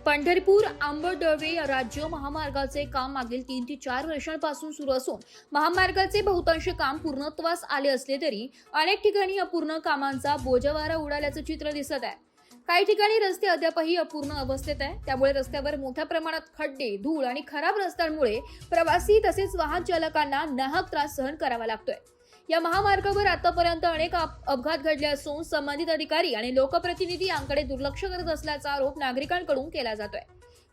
पंढरपूर आंबडदळवे राज्य महामार्गाचे काम मागील 3 ते 4 वर्षांपासून सुरू असून महामार्गाचे बहुतांश काम पूर्णत्वास आले असले तरी अनेक ठिकाणी अपूर्ण कामांचा बोजवारा उडाल्याचं चित्र दिसत आहे। काही ठिकाणी रस्ते अद्यापही अपूर्ण अवस्थेत आहे, त्यामुळे रस्त्यावर मोठ्या प्रमाणात खड्डे, धूळ आणि खराब रस्त्यांमुळे प्रवासी तसेच वाहन चालकांना नाहक त्रास सहन करावा लागतोय। या महामार्गावर आतापर्यंत अनेक अपघात घडले असून संबंधित अधिकारी आणि लोकप्रतिनिधी यांकडे दुर्लक्ष करत असल्याचा आरोप नागरिकांकडून केला जातोय।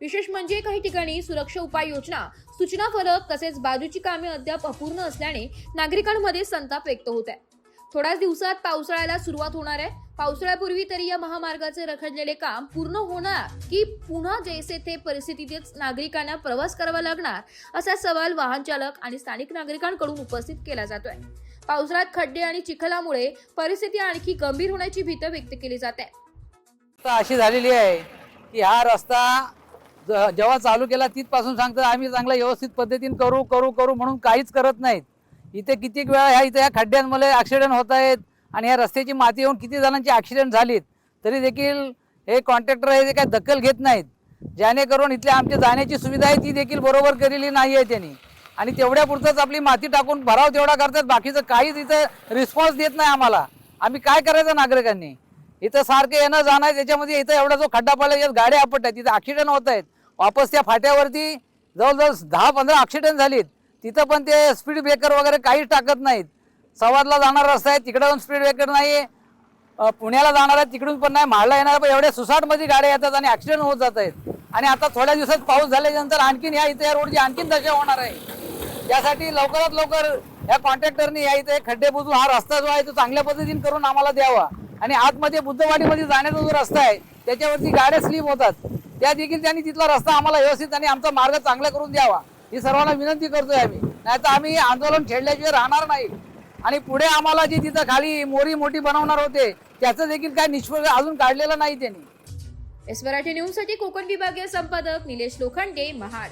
विशेष म्हणजे काही ठिकाणी सुरक्षा उपाययोजना, सूचना फलक तसेच बाजूची कामे अद्याप अपूर्ण असल्याने नागरिकांमध्ये संताप व्यक्त होत आहे। थोड्याच दिवसात पावसाळ्याला सुरुवात होणार आहे। पावसाळ्यापूर्वी तरी या महामार्गाचे रखडलेले काम पूर्ण होणार की पुन्हा जैसे थे परिस्थितीतच नागरिकांना प्रवास करावा लागणार, असा सवाल वाहन चालक आणि स्थानिक नागरिकांकडून उपस्थित केला जातोय। पावसाळ्यात खड्डे आणि चिखलामुळे परिस्थिती आणखी गंभीर होण्याची भीती व्यक्त केली जाते। अशी झालेली आहे की हा रस्ता जेव्हा चालू केला तिथपासून सांगतात आम्ही चांगला व्यवस्थित पद्धतीने करू करू करू म्हणून काहीच करत नाहीत। इथे किती वेळा ह्या खड्ड्यांमुळे ॲक्सिडेंट होत आहेत आणि ह्या रस्त्याची माती येऊन किती जणांची ॲक्सिडेंट झालीत, तरी देखील हे कॉन्ट्रॅक्टर आहे ते काय दखल घेत नाहीत, जेणेकरून इथल्या आमच्या जाण्याची सुविधा आहे ती देखील बरोबर केलेली नाही आहे त्यांनी। आणि तेवढ्या पुरतंच आपली माती टाकून भराव तेवढा करतात, बाकीचं काहीच इथं रिस्पॉन्स देत नाही आम्हाला। आम्ही काय करायचं नागरिकांनी? इथं सारखं येणं जाणं आहे, त्याच्यामध्ये इथं एवढा जो खड्डा पडला यात गाड्या आपट आहेत, तिथं ॲक्सिडेंट होत आहेत। वापस त्या फाट्यावरती जवळजवळ 10-15 ॲक्सिडेंट झालीत, तिथं पण ते स्पीड ब्रेकर वगैरे काहीच टाकत नाहीत। सवादला जाणारा रस्ता आहे तिकडे पण स्पीड ब्रेकर नाही, पुण्याला जाणार आहे तिकडून पण नाही, म्हाडला येणार पण एवढ्या सुसाटमध्ये गाड्या येतात आणि ॲक्सिडेंट होत जात आहेत। आणि आता थोड्या दिवसात पाऊस झाल्यानंतर आणखीन या रोडची आणखीन दशा होणार आहे। त्यासाठी लवकरात लवकर या कॉन्ट्रॅक्टरनी या इथे खड्डे बुजून हा रस्ता जो आहे तो चांगल्या पद्धतीने करून आम्हाला द्यावा। आणि आतमध्ये बुद्धवाडीमध्ये जाण्याचा जो रस्ता आहे त्याच्यावरती गाड्या स्लिप होतात, त्या देखील त्यांनी तिथला रस्ता आम्हाला व्यवस्थित आणि आमचा मार्ग चांगला करून द्यावा ही सर्वांना विनंती करतोय आम्ही। नाहीतर आम्ही आंदोलन छेडल्याशिवाय राहणार नाही आणि पुढे आम्हाला जी तिथं खाली मोरी मोठी बनवणार होते त्याचं देखील काय निष्पन्न अजून काढलेलं नाही त्यांनी। एस मराठी न्यूज साठी कोकण विभागीय संपादक निलेश लोखंडे, महाड।